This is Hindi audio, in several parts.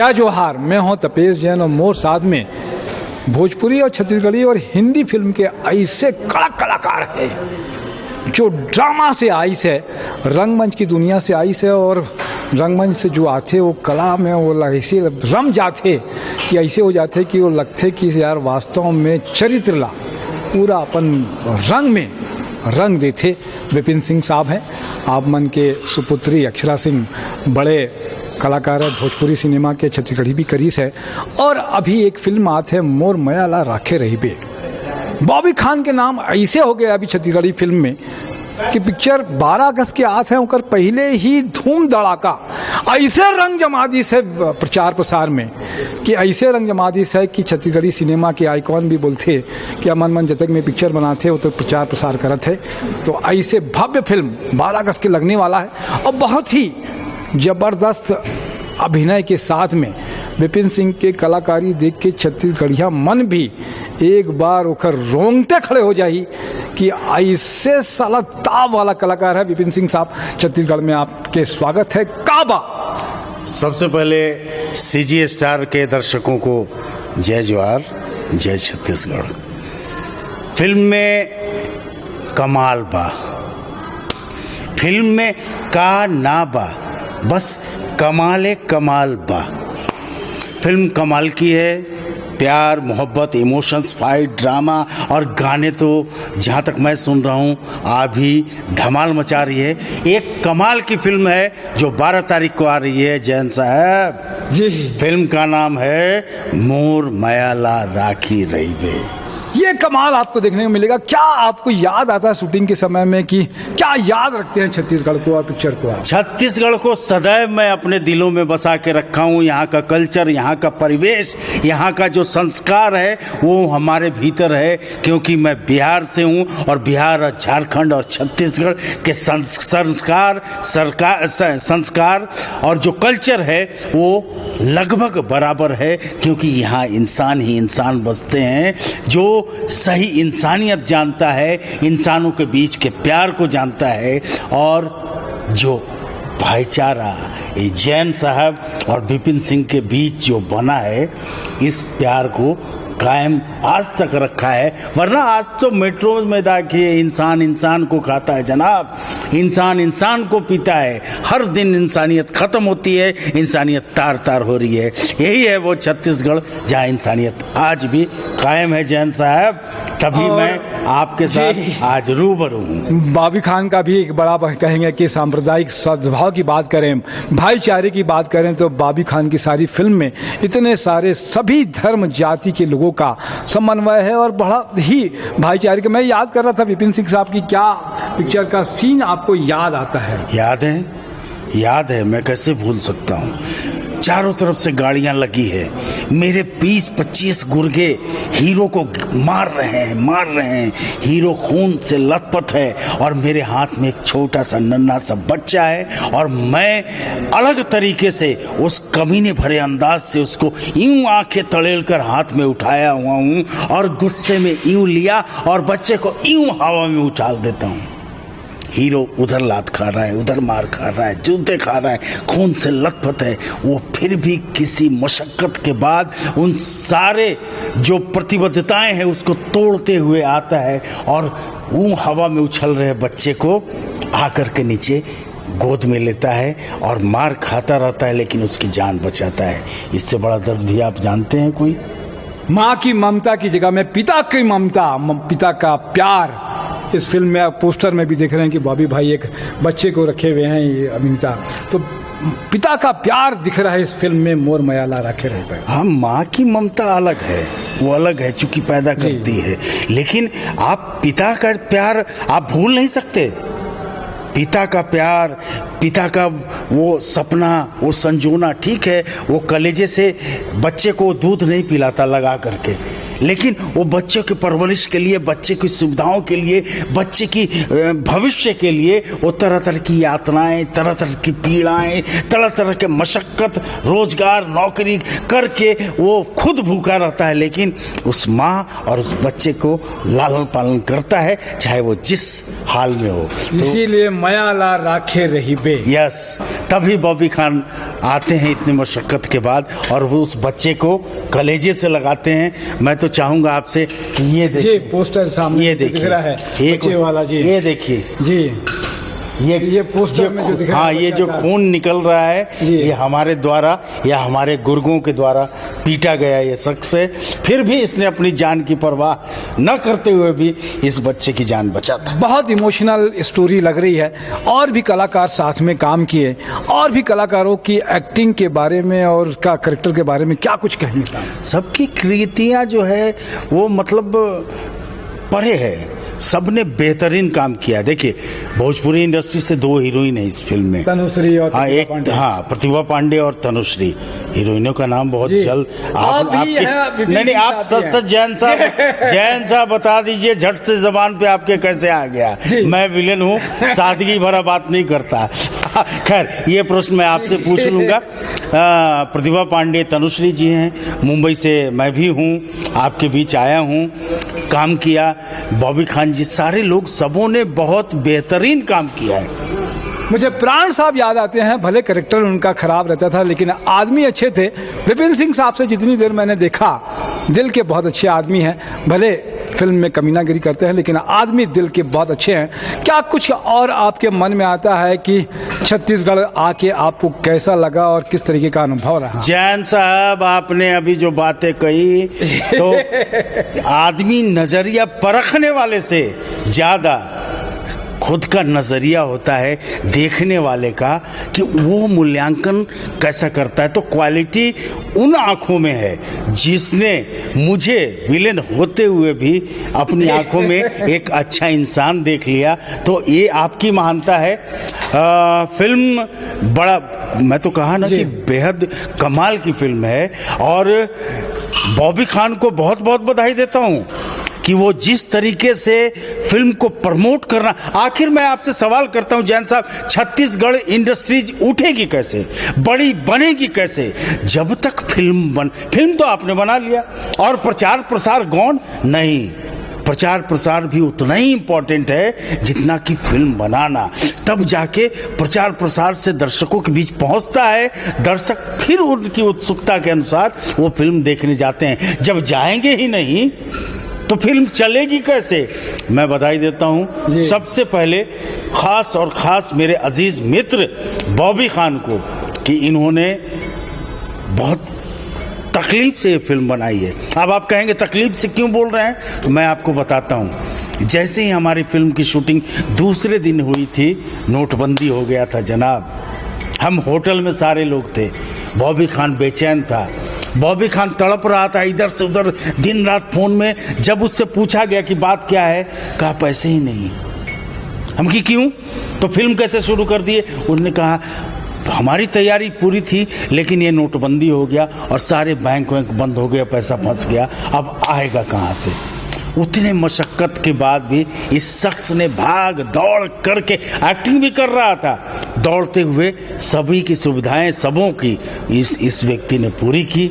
क्या जोहार, मैं हूं तपेश जैन और मोर साथ में भोजपुरी और छत्तीसगढ़ी और हिंदी फिल्म के ऐसे कड़क कलाकार हैं जो ड्रामा से आइस है, रंगमंच की दुनिया से आइस है और रंगमंच से जो आते वो कला में वो ऐसे रम जाते कि ऐसे हो जाते कि वो लगते कि यार वास्तव में चरित्र ला पूरा अपन रंग में रंग देते। विपिन सिंह साहब हैं, आप मन के सुपुत्री अक्षरा सिंह बड़े कलाकार है, भोजपुरी सिनेमा के छत्तीसगढ़ी भी करीस है। और अभी एक फिल्म आते है मोर मयाला राखे रही बे। बॉबी खान के नाम ऐसे हो गए अभी छत्तीसगढ़ी फिल्म में कि पिक्चर 12 अगस्त के आते हैं उनकर पहले ही धूम धड़ाका ऐसे रंग जमादिस है प्रचार प्रसार में कि ऐसे रंग जमादिस है कि छत्तीसगढ़ी सिनेमा के आइकॉन भी बोलते कि अमन मन जतक में पिक्चर बनाते हो तो प्रचार प्रसार करते थे। तो ऐसे भव्य फिल्म 12 अगस्त के लगने वाला है और बहुत ही जबरदस्त अभिनय के साथ में विपिन सिंह के कलाकारी देख के छत्तीसगढ़िया मन भी एक बार उखर रोंगटे खड़े हो जाही कि ऐसे साला ताव वाला कलाकार है विपिन सिंह साहब। छत्तीसगढ़ में आपके स्वागत है। काबा सबसे पहले सीजी स्टार के दर्शकों को जय जोहार, जय छत्तीसगढ़। फिल्म में कमाल बा, फिल्म में का ना बा, बस कमाले कमाल बा। फिल्म कमाल की है, प्यार मोहब्बत इमोशंस फाइट ड्रामा और गाने तो जहाँ तक मैं सुन रहा हूँ आप भी धमाल मचा रही है। एक कमाल की फिल्म है जो 12 तारीख को आ रही है जैन साहब जी। फिल्म का नाम है मोर मयाला राखी रही बे। ये कमाल आपको देखने को मिलेगा। क्या आपको याद आता है शूटिंग के समय में कि क्या याद रखते हैं छत्तीसगढ़ को और पिक्चर को? छत्तीसगढ़ को सदैव मैं अपने दिलों में बसा के रखा हूँ। यहाँ का कल्चर, यहाँ का परिवेश, यहाँ का जो संस्कार है वो हमारे भीतर है, क्योंकि मैं बिहार से हूँ और बिहार और झारखंड और छत्तीसगढ़ के संस्कार और जो कल्चर है वो लगभग बराबर है, क्योंकि यहाँ इंसान ही इंसान बसते हैं जो सही इंसानियत जानता है, इंसानों के बीच के प्यार को जानता है और जो भाईचारा ये जैन साहब और विपिन सिंह के बीच जो बना है इस प्यार को कायम आज तक रखा है। वरना आज तो मेट्रो में देखिए इंसान इंसान को खाता है जनाब, इंसान इंसान को पीता है। हर दिन इंसानियत खत्म होती है, इंसानियत तार तार हो रही है। यही है वो छत्तीसगढ़ जहाँ इंसानियत आज भी कायम है जैन साहब। तभी मैं आपके साथ आज रूबरू हूँ। बॉबी खान का भी एक बड़ा कहेंगे कि सांप्रदायिक सद्भाव की बात करें, भाईचारे की बात करें तो बॉबी खान की सारी फिल्म में इतने सारे सभी धर्म जाति के लोगों का समन्वय है और बड़ा ही भाईचारे का। मैं याद कर रहा था विपिन सिंह साहब की क्या पिक्चर का सीन आपको याद आता है? याद है, मैं कैसे भूल सकता हूँ। चारों तरफ से गाड़ियां लगी है, मेरे 20-25 गुर्गे हीरो को मार रहे हैं। हीरो खून से लथपथ है और मेरे हाथ में एक छोटा सा नन्हा सा बच्चा है और मैं अलग तरीके से उस कमीने भरे अंदाज से उसको यूं आंखें तड़ेल कर हाथ में उठाया हुआ हूं और गुस्से में यूं लिया और बच्चे को यूं हवा में उछाल देता हूं। हीरो उधर लात खा रहा है, उधर मार खा रहा है, जूते खा रहा है, खून से लथपथ है। वो फिर भी किसी मशक्कत के बाद उन सारे जो प्रतिबद्धताएं हैं उसको तोड़ते हुए आता है और वो हवा में उछल रहे बच्चे को आकर के नीचे गोद में लेता है और मार खाता रहता है लेकिन उसकी जान बचाता है। इससे बड़ा दर्द भी आप जानते हैं कोई? माँ की ममता की जगह में पिता की ममता, पिता का प्यार। इस फिल्म में आप पोस्टर में भी देख रहे हैं कि बॉबी भाई एक बच्चे को रखे हुए हैं, ये अभिनेता। तो पिता का प्यार दिख रहा है इस फिल्म में मोर मयाला राखे रहे पे। हाँ, माँ की ममता अलग है, वो अलग है चूंकि पैदा करती है, लेकिन आप पिता का प्यार आप भूल नहीं सकते। पिता का प्यार, पिता का वो सपना, वो संजोना, ठीक है वो कलेजे से बच्चे को दूध नहीं पिलाता लगा करके, लेकिन वो बच्चों की परवरिश के लिए, बच्चे की सुविधाओं के लिए, बच्चे की भविष्य के लिए वो तरह तरह की यातनाएं, तरह तरह की पीड़ाएं, तरह तरह के मशक्कत, रोजगार, नौकरी करके वो खुद भूखा रहता है, लेकिन उस माँ और उस बच्चे को लालन पालन करता है, चाहे वो जिस हाल में हो। इसीलिए माया ला राखे रही बे। यस, तभी बॉबी खान आते हैं इतनी मशक्कत के बाद और वो उस बच्चे को कलेजे से लगाते हैं। मैं तो चाहूंगा आपसे कि ये देखिए, पोस्टर सामने ये दिख रहा है, एक बच्चे वाला जी, ये देखिए जी, ये पोस्टर में जो दिख रहा है, हाँ, ये जो खून निकल रहा है, ये हमारे द्वारा या हमारे गुर्गों के द्वारा पीटा गया ये शख्स है। फिर भी इसने अपनी जान की परवाह न करते हुए भी इस बच्चे की जान बचाता। बहुत इमोशनल स्टोरी लग रही है। और भी कलाकार साथ में काम किए, और भी कलाकारों की एक्टिंग के बारे में और उसका कैरेक्टर के बारे में क्या कुछ कहने का? सबकी कृतियाँ जो है वो मतलब परे है, सबने बेहतरीन काम किया। देखिए, भोजपुरी इंडस्ट्री से 2 हीरोइन है इस फिल्म में, तनुश्री और हाँ, एक प्रतिभा पांडे और तनुश्री। हीरोइनों का नाम बहुत जल्द नहीं, आप सच जैन साहब बता दीजिए, झट से जबान पे आपके कैसे आ गया? मैं विलेन हूँ, सादगी भरा बात नहीं करता। खैर, ये प्रश्न मैं आपसे पूछ लूंगा। प्रतिभा पांडे तनुश्री जी हैं, मुंबई से मैं भी हूँ, आपके बीच आया हूँ, काम किया। बॉबी खान जी, सारे लोग, सबों ने बहुत बेहतरीन काम किया है। मुझे प्राण साहब याद आते हैं, भले कैरेक्टर उनका खराब रहता था लेकिन आदमी अच्छे थे। विपिन सिंह साहब से जितनी देर मैंने देखा, दिल के बहुत अच्छे आदमी हैं, भले फिल्म में कमीनागिरी करते हैं लेकिन आदमी दिल के बहुत अच्छे हैं। क्या कुछ और आपके मन में आता है कि छत्तीसगढ़ आके आपको कैसा लगा और किस तरीके का अनुभव रहा? जैन साहब, आपने अभी जो बातें कही तो आदमी नजरिया परखने वाले से ज्यादा खुद का नजरिया होता है देखने वाले का कि वो मूल्यांकन कैसा करता है। तो क्वालिटी उन आंखों में है जिसने मुझे विलेन होते हुए भी अपनी आंखों में एक अच्छा इंसान देख लिया। तो ये आपकी महानता है। फिल्म बड़ा, मैं तो कहा ना कि बेहद कमाल की फिल्म है और बॉबी खान को बहुत बहुत बधाई देता हूँ कि वो जिस तरीके से फिल्म को प्रमोट करना। आखिर मैं आपसे सवाल करता हूं जैन साहब, छत्तीसगढ़ इंडस्ट्रीज उठेगी कैसे, बड़ी बनेगी कैसे, जब तक फिल्म तो आपने बना लिया और प्रचार प्रसार गौण नहीं। प्रचार प्रसार भी उतना ही इम्पोर्टेंट है जितना कि फिल्म बनाना। तब जाके प्रचार प्रसार से दर्शकों के बीच पहुंचता है, दर्शक फिर उनकी उत्सुकता के अनुसार वो फिल्म देखने जाते हैं। जब जाएंगे ही नहीं तो फिल्म चलेगी कैसे? मैं बधाई देता हूं सबसे पहले खास और खास मेरे अजीज मित्र बॉबी खान को कि इन्होंने बहुत तकलीफ से ये फिल्म बनाई है। अब आप कहेंगे तकलीफ से क्यों बोल रहे हैं, तो मैं आपको बताता हूं। जैसे ही हमारी फिल्म की शूटिंग दूसरे दिन हुई थी, नोटबंदी हो गया था जनाब। हम होटल में सारे लोग थे, बॉबी खान बेचैन था, बॉबी खान तड़प रहा था इधर से उधर दिन रात फोन में। जब उससे पूछा गया कि बात क्या है, कहा पैसे ही नहीं। हम कि क्यों, तो फिल्म कैसे शुरू कर दिए? उन्होंने कहा हमारी तैयारी पूरी थी लेकिन ये नोटबंदी हो गया और सारे बैंक बंद हो गया, पैसा फंस गया, अब आएगा कहाँ से? उतने मशक्कत के बाद भी इस शख्स ने भाग दौड़ करके, एक्टिंग भी कर रहा था, दौड़ते हुए सभी की सुविधाएं सबों की इस व्यक्ति ने पूरी की,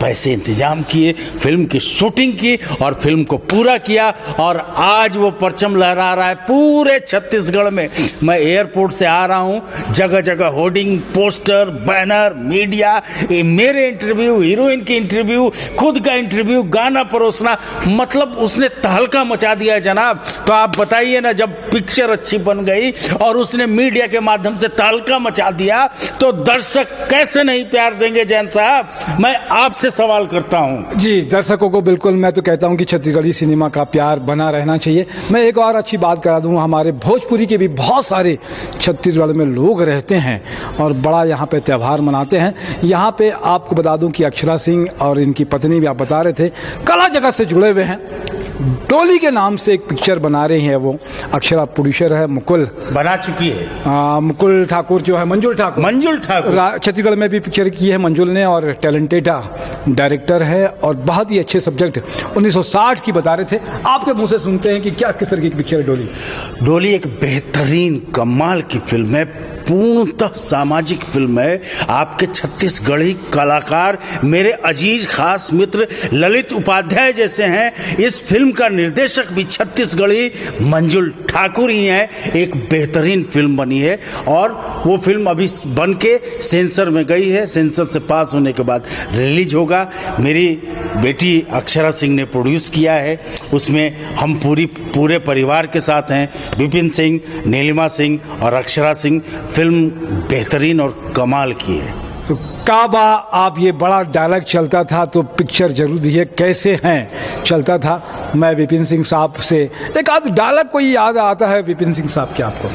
पैसे इंतजाम किए, फिल्म की शूटिंग की और फिल्म को पूरा किया। और आज वो परचम लहरा रहा है पूरे छत्तीसगढ़ में। मैं एयरपोर्ट से आ रहा हूं, जगह जगह होर्डिंग, पोस्टर, बैनर, मीडिया, ये मेरे इंटरव्यू, हीरोइन की इंटरव्यू, खुद का इंटरव्यू, गाना परोसना, मतलब उसने तहलका मचा दिया है जनाब। तो आप बताइए ना, जब पिक्चर अच्छी बन गई और उसने मीडिया के माध्यम से तहलका मचा दिया तो दर्शक कैसे नहीं प्यार देंगे? जैन साहब, मैं आपसे सवाल करता हूं। जी, दर्शकों को बिल्कुल मैं तो कहता हूं कि छत्तीसगढ़ी सिनेमा का प्यार बना रहना चाहिए। मैं एक और अच्छी बात करा दूं, हमारे भोजपुरी के भी बहुत सारे छत्तीसगढ़ में लोग रहते हैं और बड़ा यहाँ पे त्यौहार मनाते हैं। यहाँ पे आपको बता दूं कि अक्षरा सिंह और इनकी पत्नी भी, आप बता रहे थे, कला जगत से जुड़े हुए हैं। डोली के नाम से एक पिक्चर बना रही है वो। अक्षरा प्रोड्यूसर है, मुकुल बना चुकी है। मुकुल ठाकुर जो है, मंजुल ठाकुर छत्तीसगढ़ में भी पिक्चर की है मंजुल ने, और टैलेंटेड डायरेक्टर है और बहुत ही अच्छे सब्जेक्ट 1960 की बता रहे थे। आपके मुंह से सुनते हैं कि क्या किस तरह की पिक्चर है डोली। डोली एक बेहतरीन कमाल की फिल्म है, पूर्णतः सामाजिक फिल्म है। आपके छत्तीसगढ़ी कलाकार मेरे अजीज खास मित्र ललित उपाध्याय जैसे हैं। इस फिल्म का निर्देशक भी छत्तीसगढ़ी मंजुल ठाकुर ही हैं। एक बेहतरीन फिल्म बनी है और वो फिल्म अभी बन के सेंसर में गई है। सेंसर से पास होने के बाद रिलीज होगा। मेरी बेटी अक्षरा सिंह ने प्रोड्यूस किया है। उसमें हम पूरे परिवार के साथ हैं, विपिन सिंह, नीलिमा सिंह और अक्षरा सिंह। फिल्म बेहतरीन और कमाल की है। तो काबा आप ये बड़ा डायलॉग चलता था तो पिक्चर जरूर दिए, कैसे हैं चलता था। मैं विपिन सिंह साहब से एक आध डायलॉग कोई याद आता है विपिन सिंह साहब के आपको?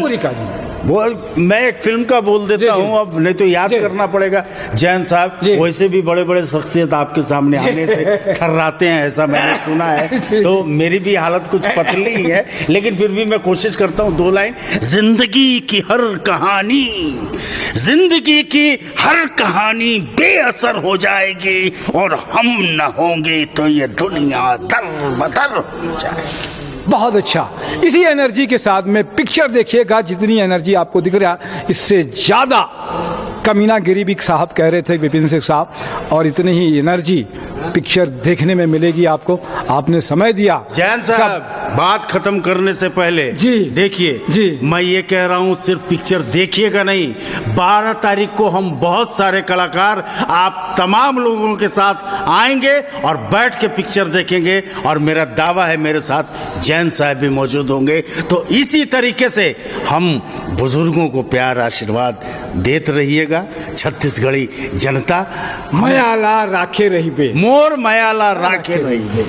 पूरी कहानी वो मैं एक फिल्म का बोल देता हूँ, अब नहीं तो याद करना पड़ेगा। जैन साहब वैसे भी बड़े बड़े शख्सियत आपके सामने आने से थर्राते हैं, ऐसा मैंने सुना है। तो मेरी भी हालत कुछ पतली ही है, लेकिन फिर भी मैं कोशिश करता हूँ 2 लाइन। जिंदगी की हर कहानी, जिंदगी की हर कहानी बेअसर हो जाएगी और हम न होंगे तो ये दुनिया दर बदर हो जाएगी। बहुत अच्छा। इसी एनर्जी के साथ में पिक्चर देखिएगा। जितनी एनर्जी आपको दिख रहा है इससे ज्यादा कमीनागिरी भी साहब कह रहे थे विपिन सिंह साहब, और इतनी ही एनर्जी पिक्चर देखने में मिलेगी आपको। आपने समय दिया। जैन साहब बात खत्म करने से पहले जी देखिए जी, मैं ये कह रहा हूँ सिर्फ पिक्चर देखिएगा नहीं, 12 तारीख को हम बहुत सारे कलाकार आप तमाम लोगों के साथ आएंगे और बैठ के पिक्चर देखेंगे। और मेरा दावा है मेरे साथ जैन साहब भी मौजूद होंगे। तो इसी तरीके से हम बुजुर्गों को प्यार आशीर्वाद देते रहिएगा। छत्तीसगढ़ी जनता मयाला राखे रही बे, मोर मयाला राखे रही बे।